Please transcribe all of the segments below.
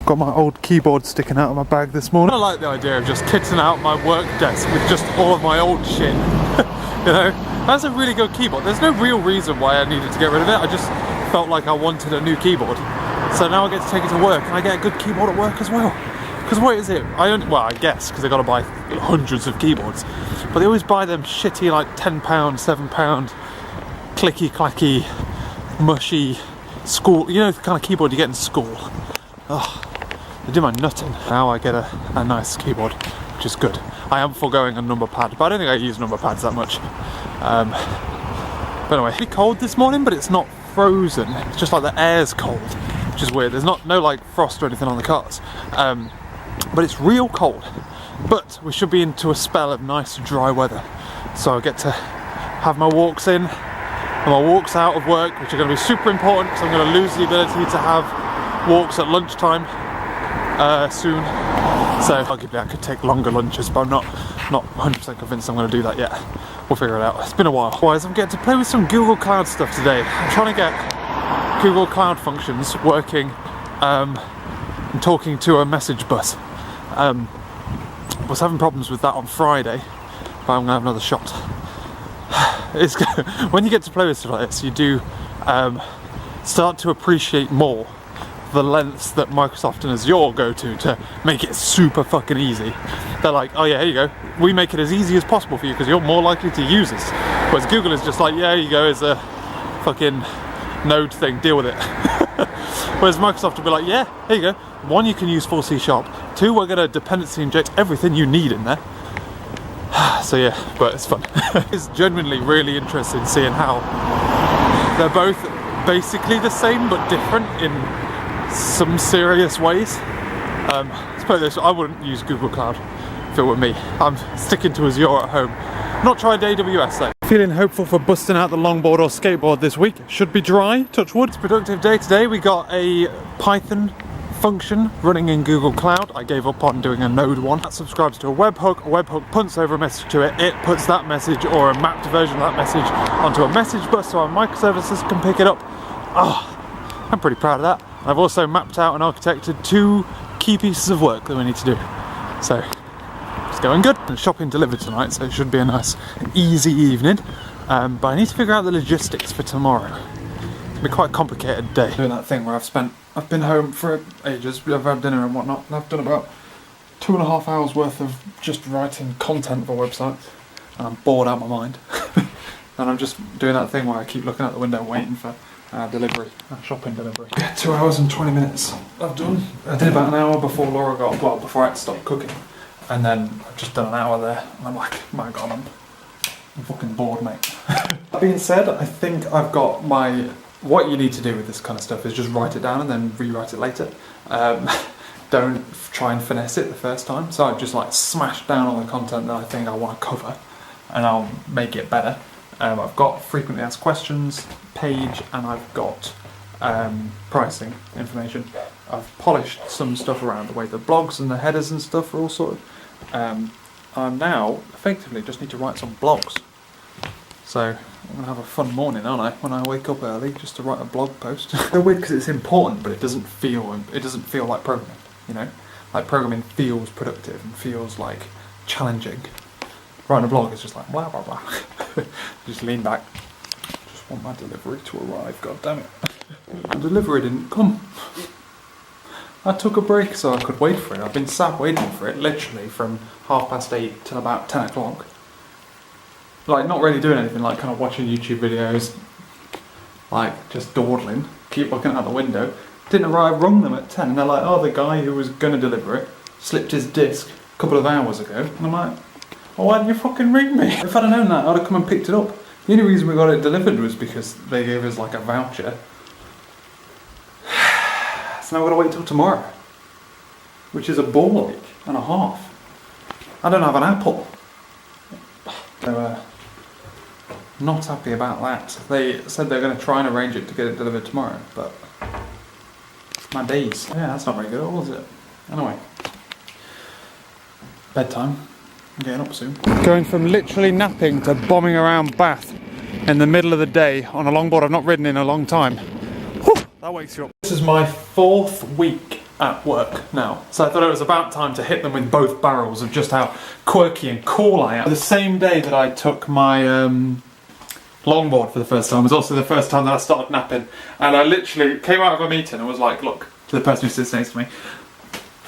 Got my old keyboard sticking out of my bag this morning. I like the idea of just kitting out my work desk with just all of my old shit. You know, that's a really good keyboard. There's no real reason why I needed to get rid of it. I just felt like I wanted a new keyboard. So now I get to take it to work, and I get a good keyboard at work as well. Because what is it? Well, I guess, because I got to buy hundreds of keyboards. But they always buy them shitty, like £10, £7, clicky clacky, mushy school. You know the kind of keyboard you get in school. Oh, they do my nutting. Now I get a nice keyboard, which is good. I am foregoing a number pad, but I don't think I use number pads that much. But anyway, it's pretty cold this morning, but it's not frozen. It's just like the air's cold, which is weird. There's no like frost or anything on the cars. But it's real cold. But we should be into a spell of nice dry weather. So I get to have my walks in and my walks out of work, which are going to be super important because I'm going to lose the ability to have walks at lunchtime soon. So arguably I could take longer lunches, but I'm not 100% convinced I'm going to do that yet. We'll figure it out. It's been a while. Otherwise, I'm getting to play with some Google Cloud stuff today. I'm trying to get Google Cloud functions working and talking to a message bus. I was having problems with that on Friday, but I'm going to have another shot. It's when you get to play with stuff like this, you do start to appreciate more the lengths that Microsoft and Azure go to make it super fucking easy. They're like, oh yeah, here you go. We make it as easy as possible for you because you're more likely to use this. Whereas Google is just like, yeah, here you go, it's a fucking node thing, deal with it. Whereas Microsoft will be like, yeah, here you go. 1, you can use full C#. 2, we're going to dependency inject everything you need in there. So yeah, but it's fun. It's genuinely really interesting seeing how they're both basically the same but different in some serious ways. Let's put it this way, I wouldn't use Google Cloud if it were me. I'm sticking to Azure at home. Not tried AWS though. Feeling hopeful for busting out the longboard or skateboard this week. Should be dry, touch wood. It's a productive day today. We got a Python function running in Google Cloud. I gave up on doing a node one. That subscribes to a webhook. A webhook punts over a message to it. It puts that message or a mapped version of that message onto a message bus so our microservices can pick it up. Oh, I'm pretty proud of that. I've also mapped out and architected 2 key pieces of work that we need to do. So it's going good. And shopping delivered tonight, so it should be a nice easy evening. But I need to figure out the logistics for tomorrow. It'll be quite a complicated day. Doing that thing where I've been home for ages, I've had dinner and whatnot, and I've done about 2.5 hours worth of just writing content for websites, and I'm bored out of my mind. And I'm just doing that thing where I keep looking out the window waiting for delivery, shopping delivery. 2 hours and 20 minutes I've done. I did about an hour before Laura before I had to stop cooking, and then I've just done an hour there, and I'm like, my god, I'm fucking bored, mate. That being said, I think I've got what you need to do with this kind of stuff is just write it down and then rewrite it later. Don't try and finesse it the first time. So I've just like smashed down on the content that I think I want to cover, and I'll make it better. I've got frequently asked questions page, and I've got pricing information. I've polished some stuff around the way the blogs and the headers and stuff are all sorted. I now effectively just need to write some blogs. So I'm gonna have a fun morning, aren't I? When I wake up early, just to write a blog post. It's so weird because it's important, but it doesn't feel like programming. You know, like programming feels productive and feels like challenging. Writing a blog is just like blah blah blah. Just lean back. Just want my delivery to arrive. God damn it! The delivery didn't come. I took a break so I could wait for it. I've been sat waiting for it literally from 8:30 till about 10 o'clock. Like, not really doing anything, like kind of watching YouTube videos, like just dawdling, keep looking out the window. Didn't arrive, rung them at 10, and they're like, oh, the guy who was going to deliver it slipped his disc a couple of hours ago. And I'm like, well, why didn't you fucking ring me? If I'd have known that, I'd have come and picked it up. The only reason we got it delivered was because they gave us like a voucher. So now we've got to wait till tomorrow, which is a ball ache and a half. I don't have an apple. So, not happy about that. They said they're going to try and arrange it to get it delivered tomorrow, but my days. Yeah, that's not very good at all, is it? Anyway, bedtime. I'm getting up soon. Going from literally napping to bombing around Bath in the middle of the day on a longboard I've not ridden in a long time. Whew, that wakes you up. This is my 4th week at work now. So I thought it was about time to hit them with both barrels of just how quirky and cool I am. The same day that I took my longboard for the first time was also the first time that I started napping. And I literally came out of a meeting and was like, look, to the person who sits next to me,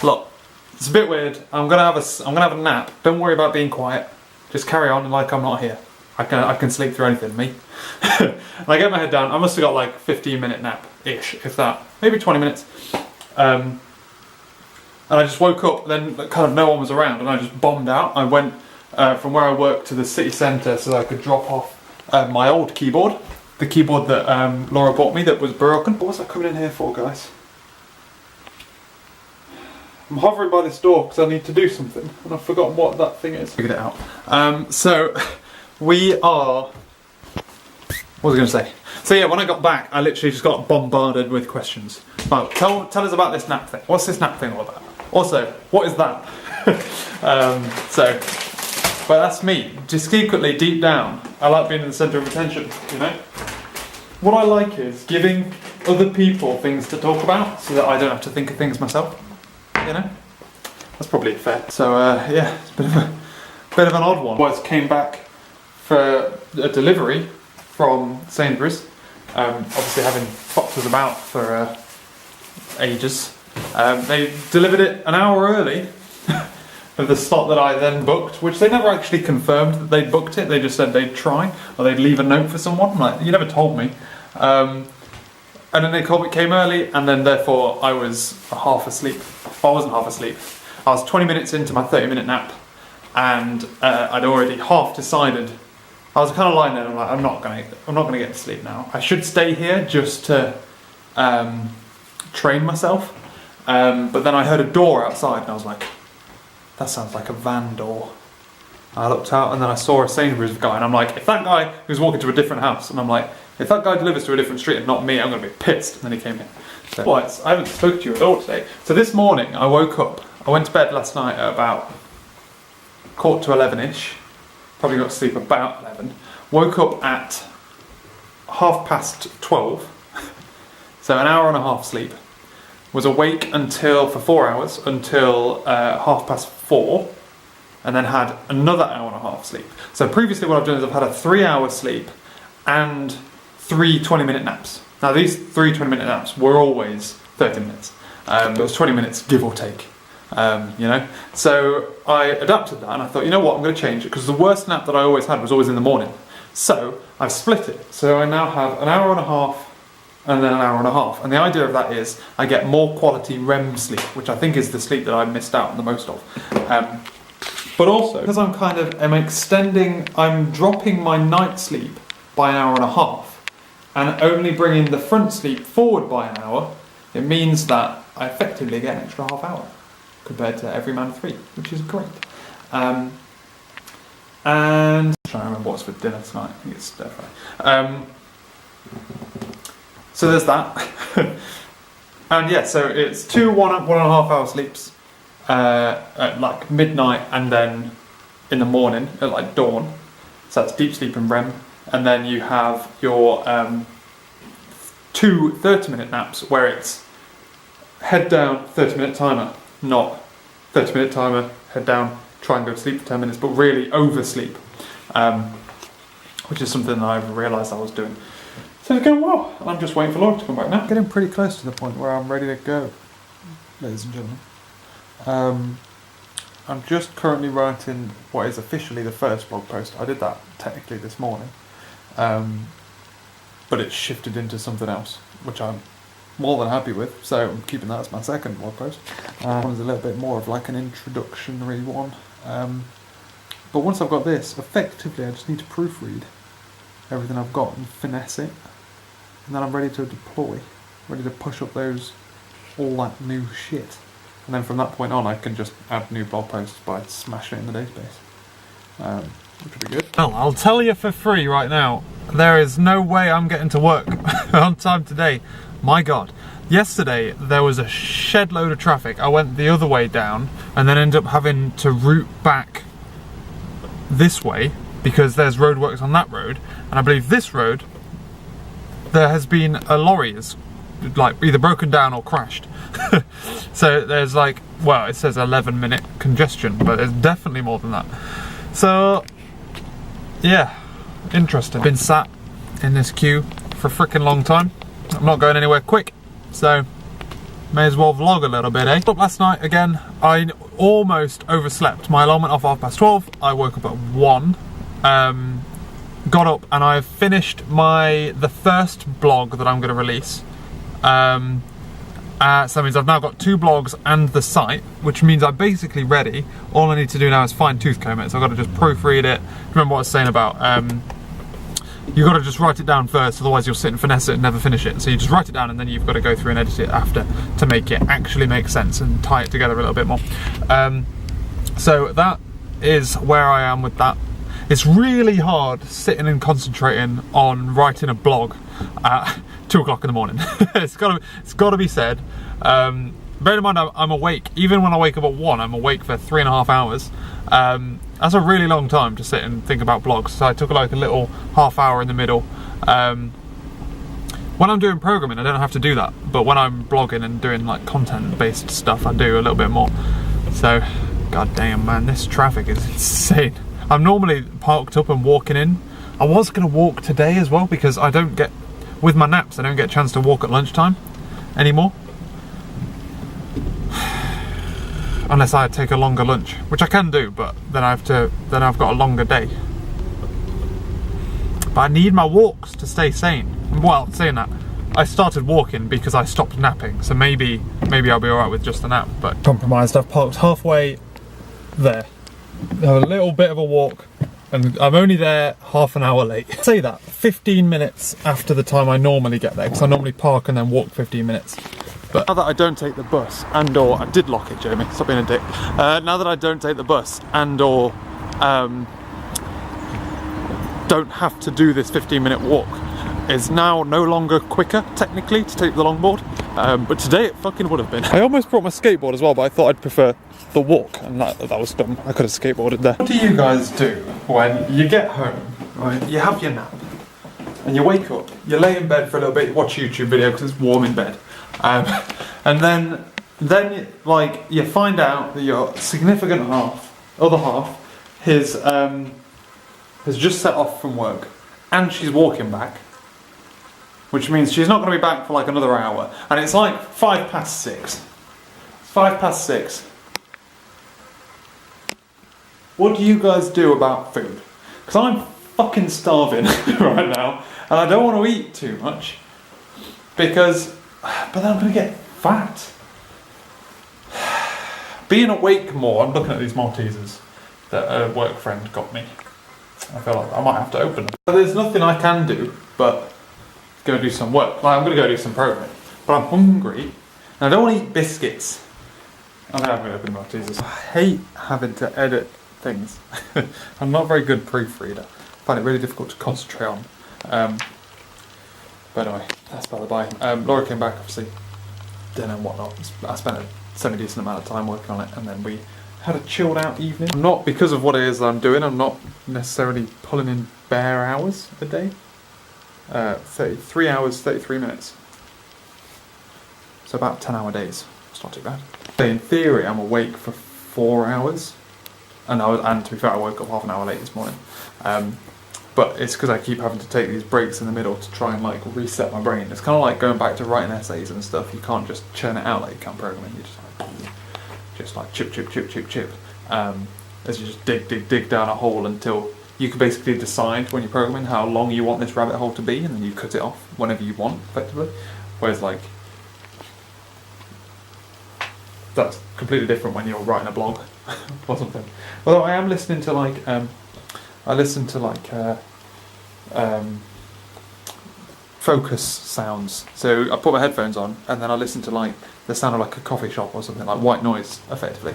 look, it's a bit weird. I'm gonna have a nap. Don't worry about being quiet. Just carry on like I'm not here. I can sleep through anything, me. And I get my head down. I must have got like 15-minute nap-ish, if that, maybe 20 minutes. And I just woke up, then kind of no one was around, and I just bombed out. I went from where I worked to the city centre so that I could drop off my old keyboard, the keyboard that Laura bought me that was broken. What was I coming in here for, guys? I'm hovering by this door because I need to do something, and I've forgotten what that thing is. Figured it out. So we are. What was I going to say? So yeah, when I got back, I literally just got bombarded with questions. Well, tell us about this nap thing. What's this nap thing all about? Also, what is that? But that's me. Just secretly, deep down, I like being in the centre of attention, you know? What I like is giving other people things to talk about so that I don't have to think of things myself, you know? That's probably fair. So yeah, it's a bit of an odd one. Boys came back for a delivery from Sainsbury's, obviously having fucked us about for ages. They delivered it an hour early of the slot that I then booked, which they never actually confirmed that they'd booked it. They just said they'd try, or they'd leave a note for someone. I'm like, you never told me. And then they came early, and then therefore I was half asleep. Well, I wasn't half asleep. I was 20 minutes into my 30-minute nap, and I'd already half decided. I was kind of lying there and I'm like, I'm not gonna get to sleep now. I should stay here just to train myself. But then I heard a door outside and I was like, that sounds like a van door. I looked out and then I saw a Sainsbury's guy, and I'm like, if that guy who's walking to a different house, and I'm like, if that guy delivers to a different street and not me, I'm gonna be pissed. And then he came in. So, I haven't spoken to you at all today. So this morning I woke up, I went to bed last night at about 11:15ish. Probably got to sleep about 11. Woke up at 12:30, so an hour and a half sleep. Was awake for 4 hours until 4:30, and then had another hour and a half sleep. So previously what I've done is I've had a 3-hour sleep and 3 20-minute naps. Now these 3 20-minute naps were always 30 minutes. It was 20 minutes give or take. You know, so I adapted that and I thought, you know what, I'm going to change it, because the worst nap that I always had was always in the morning. So I've split it. So I now have an hour and a half and then an hour and a half. And the idea of that is I get more quality REM sleep, which I think is the sleep that I missed out on the most of. But also, because I'm dropping my night sleep by an hour and a half and only bringing the front sleep forward by an hour, it means that I effectively get an extra half hour compared to every man 3, which is great. And I'm trying to remember what's for dinner tonight. I think it's stir fry. So there's that. And yeah, so it's 2 1.5 hour sleeps at like midnight and then in the morning at like dawn. So that's deep sleep and REM. And then you have your 2 30-minute naps where it's head down, 30-minute timer, not 30-minute timer, head down, try and go to sleep for 10 minutes, but really oversleep, which is something that I've realised I was doing. So it's going well, and I'm just waiting for Laura to come back now. Getting pretty close to the point where I'm ready to go, ladies and gentlemen. I'm just currently writing what is officially the first blog post. I did that technically this morning, but it's shifted into something else, which I'm more than happy with, so I'm keeping that as my second blog post. One's a little bit more of like an introductory one, but once I've got this, effectively I just need to proofread everything I've got and finesse it, and then I'm ready to deploy, ready to push up all that new shit, and then from that point on I can just add new blog posts by smashing it in the database, which would be good. Well, I'll tell you for free right now, there is no way I'm getting to work on time today. My God. Yesterday there was a shed load of traffic. I went the other way down and then ended up having to route back this way because there's roadworks on that road, and I believe this road there has been a lorry has like either broken down or crashed. So there's like, well, it says 11-minute congestion, but there's definitely more than that. So yeah, interesting. Been sat in this queue for a freaking long time. I'm not going anywhere quick, so may as well vlog a little bit, eh? But last night again, I almost overslept. My alarm went off at 12:30. I woke up at 1. Got up and I've finished the first blog that I'm going to release. So that means I've now got 2 blogs and the site, which means I'm basically ready. All I need to do now is fine tooth comb it. So I've got to just proofread it. Remember what I was saying about you've got to just write it down first, otherwise you'll sit and finesse it and never finish it. So you just write it down and then you've got to go through and edit it after to make it actually make sense and tie it together a little bit more. So that is where I am with that. It's really hard sitting and concentrating on writing a blog at 2 o'clock in the morning. It's got to be said. Bear in mind I'm awake. Even when I wake up at 1, I'm awake for 3.5 hours. That's a really long time to sit and think about blogs. So I took like a little half hour in the middle. When I'm doing programming, I don't have to do that. But when I'm blogging and doing like content-based stuff, I do a little bit more. So, god damn man, this traffic is insane. I'm normally parked up and walking in. I was going to walk today as well because I don't get, with my naps, I don't get a chance to walk at lunchtime anymore. Unless I take a longer lunch, which I can do, but then I've got a longer day. But I need my walks to stay sane. Well, saying that, I started walking because I stopped napping, so maybe I'll be alright with just a nap, but compromised. I've parked halfway there. A little bit of a walk, and I'm only there half an hour late. I say that 15 minutes after the time I normally get there, because I normally park and then walk 15 minutes. But now that I don't take the bus and/or I did lock it, Jamie. Stop being a dick. Now that I don't take the bus and/or don't have to do this 15-minute walk, is now no longer quicker technically to take the longboard. But today it fucking would have been. I almost brought my skateboard as well, but I thought I'd prefer the walk, and that was dumb. I could have skateboarded there. What do you guys do when you get home, right? You have your nap, and you wake up, you lay in bed for a little bit, you watch a YouTube video because it's warm in bed, and then like you find out that your significant other half, has just set off from work, and she's walking back, which means she's not going to be back for like another hour, and it's like 6:05. It's 6:05. What do you guys do about food? Because I'm fucking starving right now, and I don't want to eat too much, but then I'm going to get fat. Being awake more, I'm looking at these Maltesers that a work friend got me. I feel like I might have to open them. There's nothing I can do but go do some work. Like, I'm going to go do some programming, but I'm hungry, and I don't want to eat biscuits. I'm going to open Maltesers. I hate having to edit things. I'm not a very good proofreader. I find it really difficult to concentrate on. But anyway, that's by the by. Laura came back, obviously, dinner and whatnot. I spent a semi-decent amount of time working on it, and then we had a chilled out evening. Not because of what it is that I'm doing, I'm not necessarily pulling in bare hours a day. 33 hours, 33 minutes. So about 10-hour days. It's not too bad. In theory, I'm awake for 4 hours. And to be fair, I woke up half an hour late this morning. But it's because I keep having to take these breaks in the middle to try and like reset my brain. It's kind of like going back to writing essays and stuff. You can't just churn it out like you can programming. You just like chip, as you just dig down a hole until you can basically decide when you're programming how long you want this rabbit hole to be, and then you cut it off whenever you want, effectively. Whereas like that's completely different when you're writing a blog or something. Although I am listening to like focus sounds. So I put my headphones on and then I listen to like the sound of like a coffee shop or something, like white noise, effectively.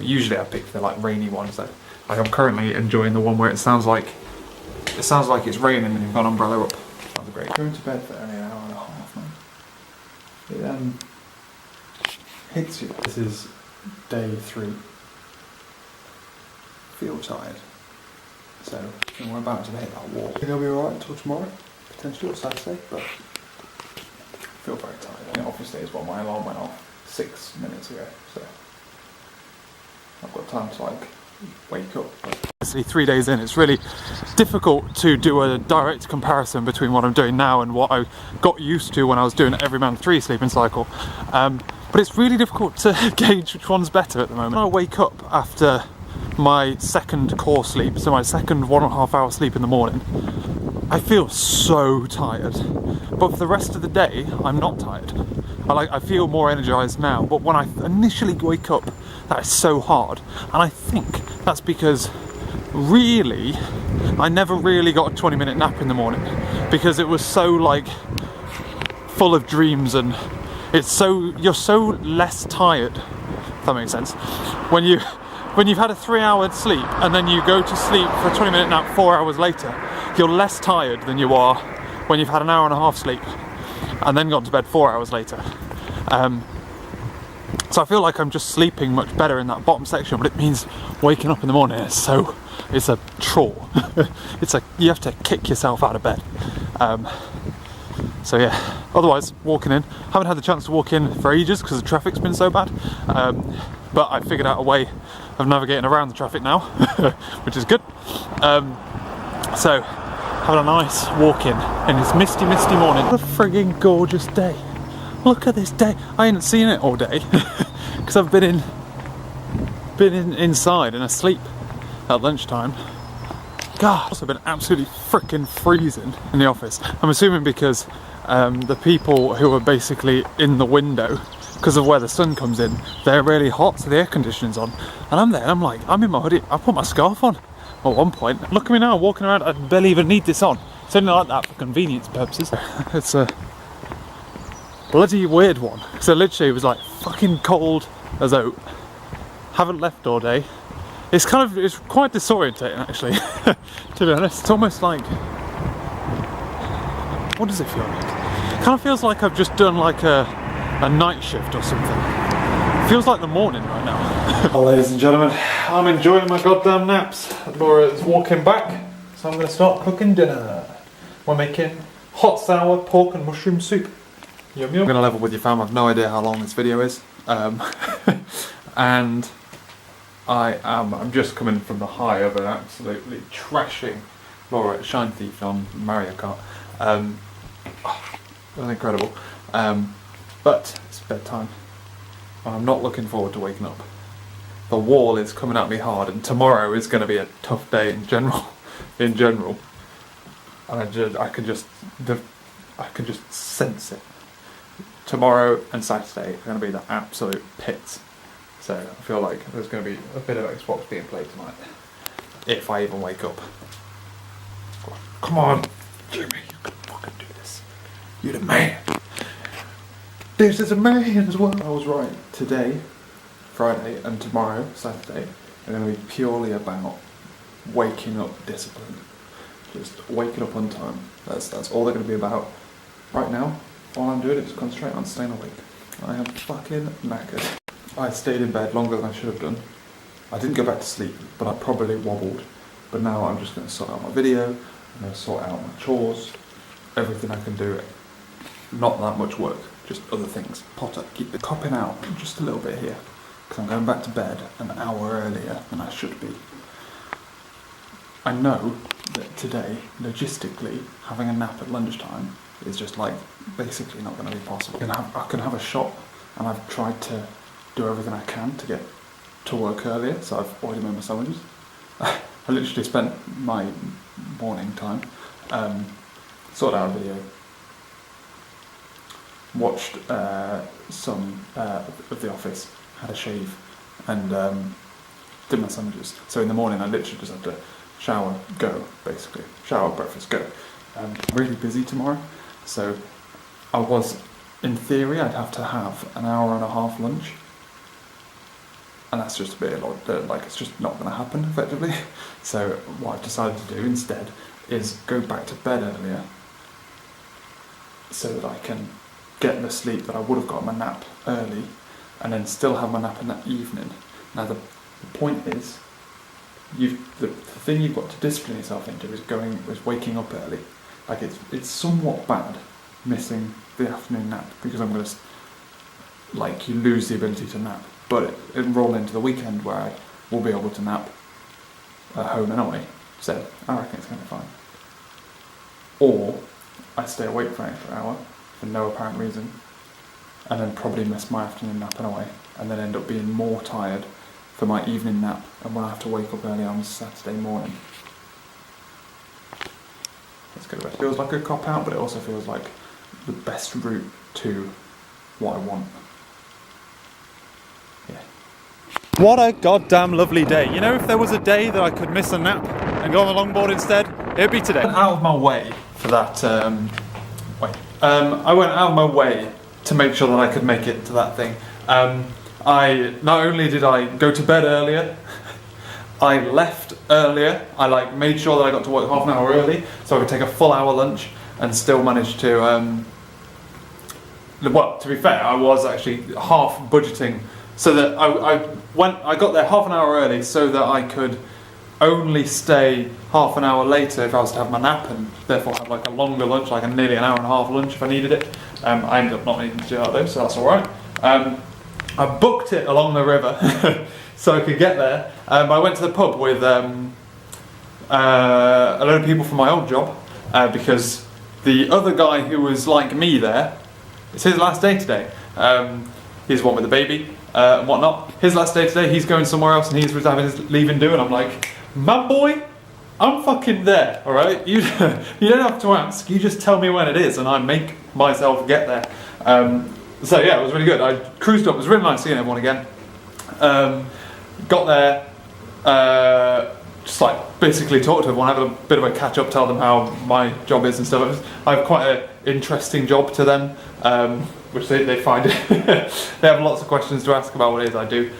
Usually I pick the like rainy ones though. Like I'm currently enjoying the one where it sounds like it's raining and you've got an umbrella up. Sounds great. Going to bed for only an hour and a half, man. It hits you. This is day 3. Feel tired. So we're about to hit that wall. I think I'll be alright until tomorrow, potentially, or Saturday, but feel very tired. And it obviously is, well, my alarm went off 6 minutes ago, so I've got time to like wake up. Obviously 3 days in, it's really difficult to do a direct comparison between what I'm doing now and what I got used to when I was doing every man 3 sleeping cycle. But it's really difficult to gauge which one's better at the moment. When I wake up after my second core sleep, so my second 1.5 hour sleep in the morning, I feel so tired. But for the rest of the day, I'm not tired. I feel more energized now, but when I initially wake up, that is so hard. And I think that's because really, I never really got a 20-minute nap in the morning because it was so like full of dreams, and you're so less tired, if that makes sense. When you've had a 3-hour sleep and then you go to sleep for a 20-minute nap 4 hours later, you're less tired than you are when you've had an hour and a half sleep and then gone to bed 4 hours later. So I feel like I'm just sleeping much better in that bottom section, but it means waking up in the morning it's a chore. You have to kick yourself out of bed. So yeah, otherwise walking in, haven't had the chance to walk in for ages because the traffic's been so bad, but I figured out a way of navigating around the traffic now, which is good. So having a nice walk in this misty morning. What a frigging gorgeous day. Look at this day. I ain't seen it all day because I've been inside and asleep at lunchtime. God, it's also been absolutely freaking freezing in the office. I'm assuming because the people who are basically in the window, because of where the sun comes in, they're really hot, so the air conditioning's on. And I'm there, and I'm in my hoodie. I put my scarf on at one point. Look at me now, walking around. I barely even need this on. It's only like that for convenience purposes. It's a bloody weird one. So literally it was like fucking cold as oat. Haven't left all day. It's quite disorientating actually, to be honest. It's almost like, what does it feel like? It kind of feels like I've just done like a night shift or something. It feels like the morning right now. Well, ladies and gentlemen, I'm enjoying my goddamn naps. Laura is walking back, so I'm going to start cooking dinner. We're making hot sour pork and mushroom soup. Yum yum. I'm going to level with you fam, I've no idea how long this video is. And I'm just coming from the high of an absolutely trashing Laura at Shine Thief on Mario Kart. It was incredible. But it's bedtime. I'm not looking forward to waking up. The wall is coming at me hard, and tomorrow is going to be a tough day in general. And I can just sense it. Tomorrow and Saturday are going to be the absolute pits. So I feel like there's going to be a bit of Xbox being played tonight, if I even wake up. Come on, Jimmy, you can fucking do this. You're the man. This is a man as well. I was right. Today, Friday, and tomorrow, Saturday, are going to be purely about waking up discipline. Just waking up on time. That's all they're going to be about. Right now, all I'm doing is concentrate on staying awake. I am fucking knackered. I stayed in bed longer than I should have done. I didn't go back to sleep, but I probably wobbled. But now I'm just going to sort out my video, I'm going to sort out my chores, everything I can do. Not that much work, just other things. Potter, keep it copping out just a little bit here, because I'm going back to bed an hour earlier than I should be. I know that today, logistically, having a nap at lunchtime is just like basically not going to be possible. I can have a shot, and I've tried to do everything I can to get to work earlier, so I've already made my sandwiches. I literally spent my morning time sorted out a video, watched some of The Office, had a shave, and did my sandwiches. So in the morning I literally just had to shower, go, basically. Shower, breakfast, go. I'm really busy tomorrow, so in theory I'd have to have an hour and a half lunch. And that's just a bit like it's just not going to happen effectively. So what I've decided to do instead is go back to bed earlier so that I can get the sleep that I would have got my nap early and then still have my nap in that evening. Now the point is, the thing you've got to discipline yourself into is waking up early. Like it's somewhat bad missing the afternoon nap because I'm going to, like, you lose the ability to nap, but it'll roll into the weekend where I will be able to nap at home anyway, so I reckon it's going to be fine. Or I stay awake for an extra hour for no apparent reason, and then probably miss my afternoon nap anyway, and then end up being more tired for my evening nap, and when I have to wake up early on Saturday morning. It's good. It feels like a cop-out, but it also feels like the best route to what I want. Yeah. What a goddamn lovely day. You know, if there was a day that I could miss a nap and go on the longboard insteed, it'd be today. I went out of my way for that, I went out of my way to make sure that I could make it to that thing. Not only did I go to bed earlier, I left earlier. I made sure that I got to work half an hour early so I could take a full hour lunch and still manage to, well, to be fair, I was actually half budgeting so that I got there half an hour early so that I could only stay half an hour later if I was to have my nap, and therefore have like a longer lunch, like a nearly an hour and a half lunch if I needed it. I ended up not needing to do that though, so that's alright. I booked it along the river so I could get there. I went to the pub with a load of people from my old job because the other guy who was like me there, it's his last day today. He's the one with the baby and whatnot. His last day today, he's going somewhere else and he's having his leaving do, and I'm like, man boy, I'm fucking there, alright? You don't have to ask, you just tell me when it is and I make myself get there. So yeah, it was really good. I cruised up, it was really nice seeing everyone again. Got there, just like basically talked to everyone, have a bit of a catch up, tell them how my job is and stuff. I have quite an interesting job to them, which they find, they have lots of questions to ask about what it is I do.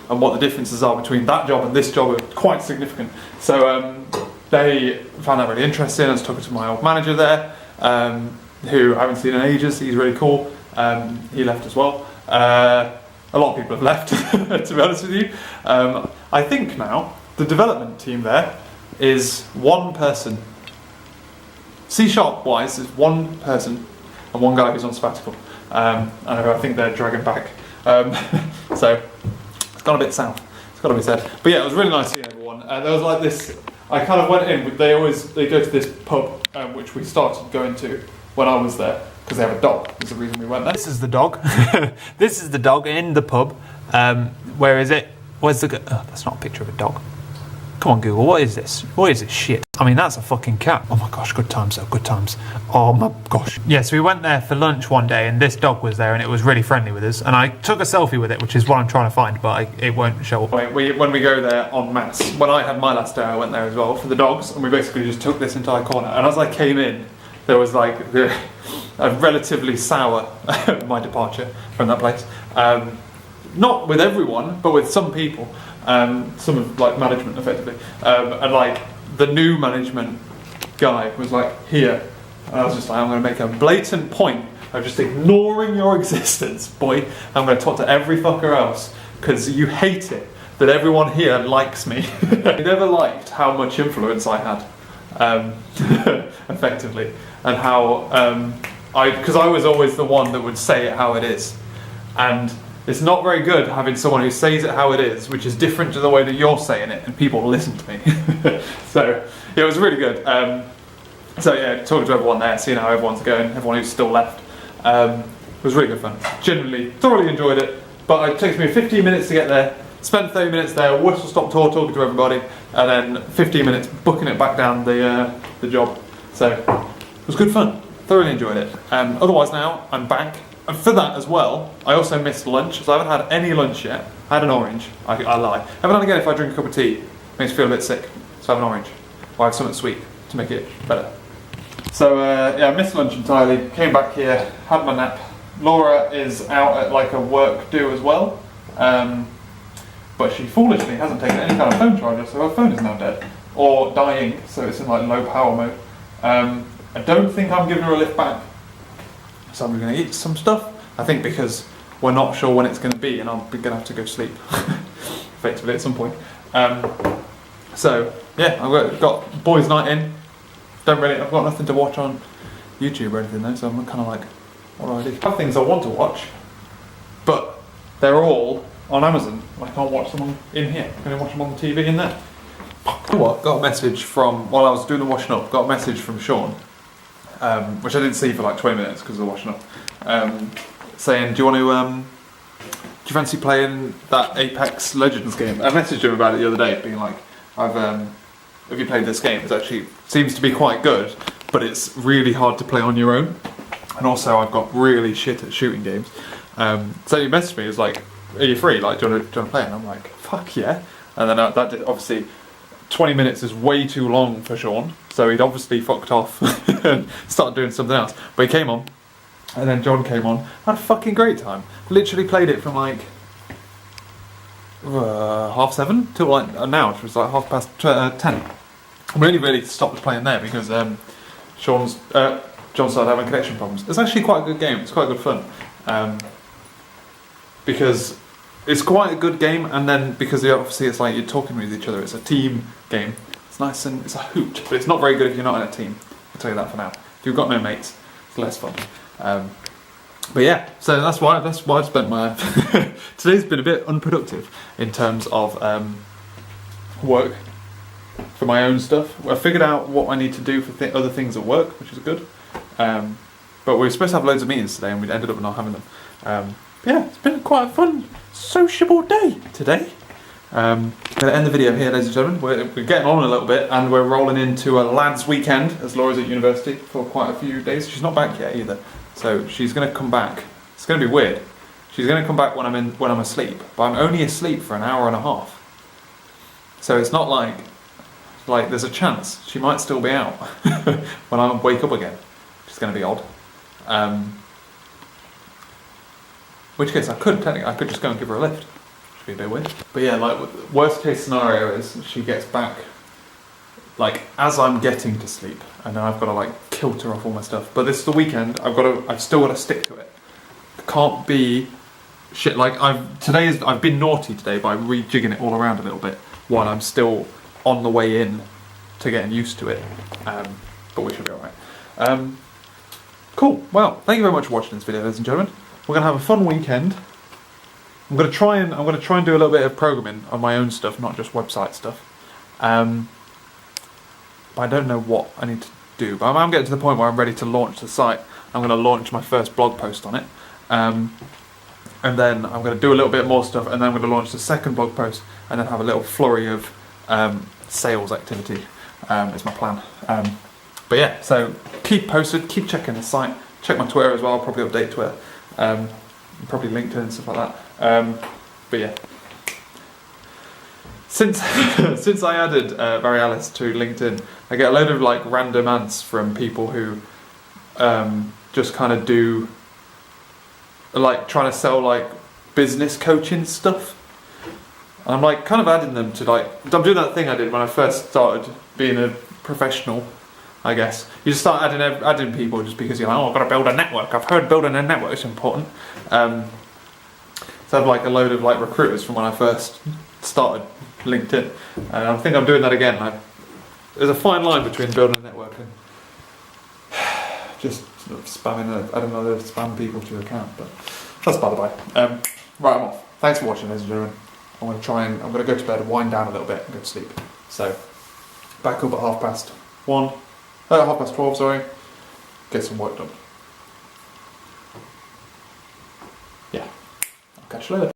And what the differences are between that job and this job are quite significant. So they found that really interesting. I was talking to my old manager there, who I haven't seen in ages. He's really cool. He left as well. A lot of people have left, to be honest with you. I think now the development team there is one person. C# wise is one person and one guy who's on sabbatical. And I think they're dragging back. So it's gone a bit south. It's got to be said. But yeah, it was really nice seeing everyone. There was like this. I kind of went in. They go to this pub, which we started going to when I was there, because they have a dog. That's the reason we went there. This is the dog. This is the dog in the pub. Where is it? Where's the? Oh, that's not a picture of a dog. Come on, Google. What is this? What is this shit? I mean, that's a fucking cat. Oh my gosh, good times though. Good times. Oh my gosh. Yeah, so we went there for lunch one day, and this dog was there, and it was really friendly with us. And I took a selfie with it, which is what I'm trying to find, but it won't show up. When we go there en masse, when I had my last day, I went there as well for the dogs, and we basically just took this entire corner. And as I came in, there was like a relatively sour my departure from that place. Not with everyone, but with some people. Some of like management effectively, and like the new management guy was like here, and I was just like, I'm going to make a blatant point of just ignoring your existence, boy. I'm going to talk to every fucker else because you hate it that everyone here likes me. I never liked how much influence I had, effectively, and how because I was always the one that would say it how it is, and it's not very good having someone who says it how it is, which is different to the way that you're saying it, and people listen to me. So yeah, it was really good. So yeah, talking to everyone there, seeing how everyone's going, everyone who's still left. It was really good fun. Genuinely, thoroughly enjoyed it. But it takes me 15 minutes to get there. Spent 30 minutes there, whistle-stop tour, talking to everybody, and then 15 minutes booking it back down the job. So it was good fun. Thoroughly enjoyed it. Otherwise now, I'm back. And for that as well, I also missed lunch, so I haven't had any lunch yet. I had an orange, I lie. Every now and again, if I drink a cup of tea, it makes me feel a bit sick, so I have an orange. Or I have something sweet to make it better. So yeah, I missed lunch entirely, came back here, had my nap. Laura is out at like a work do as well, but she foolishly hasn't taken any kind of phone charger, so her phone is now dead. Or dying, so it's in like low power mode. I don't think I'm giving her a lift back. So I'm going to eat some stuff, I think, because we're not sure when it's going to be, and I'm going to have to go sleep, effectively, at some point. So, yeah, I've got boys' night in. I've got nothing to watch on YouTube or anything though, so I'm kind of like, what do I do? I have things I want to watch, but they're all on Amazon. I can't watch them in here. I can only watch them on the TV in there. You know what? Got a message from, while I was doing the washing up, got a message from Sean, which I didn't see for like 20 minutes because of the washing up, saying, do you fancy playing that Apex Legends game? I messaged him about it the other day, being like, have you played this game? It actually seems to be quite good, but it's really hard to play on your own. And also I've got really shit at shooting games. So he messaged me, he was like, are you free? Like, do you want to play? And I'm like, fuck yeah. And then that did, obviously, 20 minutes is way too long for Sean, so he'd obviously fucked off and started doing something else. But he came on, and then John came on, had a fucking great time. Literally played it from like 7:30 till like now, which was like 10:30. We only really stopped playing there because John started having connection problems. It's actually quite a good game, it's quite good fun. Because it's quite a good game, and then because obviously it's like you're talking with each other, it's a team game. It's nice and it's a hoot, but it's not very good if you're not in a team. I'll tell you that for now. If you've got no mates, it's less fun. But yeah, so that's why I've spent my today's been a bit unproductive in terms of work for my own stuff. I figured out what I need to do for other things at work, which is good. But we were supposed to have loads of meetings today, and we ended up not having them. Yeah, it's been quite a fun, sociable day today. Going to end the video here, ladies and gentlemen. We're getting on a little bit, and we're rolling into a lads' weekend, as Laura's at university for quite a few days. She's not back yet either, so she's going to come back. It's going to be weird. She's going to come back when I'm asleep, but I'm only asleep for an hour and a half. So it's not like there's a chance she might still be out when I wake up again, which is going to be odd. Which case I could just go and give her a lift. Which would be a bit weird. But yeah, like worst case scenario is she gets back like as I'm getting to sleep, and then I've got to like kilter off all my stuff. But this is the weekend. I've still got to stick to it. It can't be shit like I've been naughty today by rejigging it all around a little bit while I'm still on the way in to getting used to it. But we should be alright. Cool. Well, thank you very much for watching this video, ladies and gentlemen. We're gonna have a fun weekend. I'm gonna try and do a little bit of programming on my own stuff, not just website stuff. But I don't know what I need to do. But I'm getting to the point where I'm ready to launch the site. I'm gonna launch my first blog post on it, and then I'm gonna do a little bit more stuff, and then I'm gonna launch the second blog post, and then have a little flurry of sales activity. Is my plan. But yeah, so keep posted, keep checking the site, check my Twitter as well. I'll probably update Twitter. Probably LinkedIn and stuff like that. But yeah, since I added Barry Alice to LinkedIn, I get a load of like random ads from people who just kind of do like trying to sell like business coaching stuff. And I'm like kind of adding them to like, I'm doing that thing I did when I first started being a professional, I guess. You just start adding people just because you're like, oh, I've got to build a network. I've heard building a network is important. So I have like a load of like recruiters from when I first started LinkedIn. And I think I'm doing that again. There's a fine line between building a network and just sort of spamming, spam people to your account. But that's by the by. Right, I'm off. Thanks for watching, ladies and gentlemen. I'm going to go to bed, wind down a little bit and go to sleep. So, back up at 12, sorry. Get some work done. Yeah, I'll catch you later.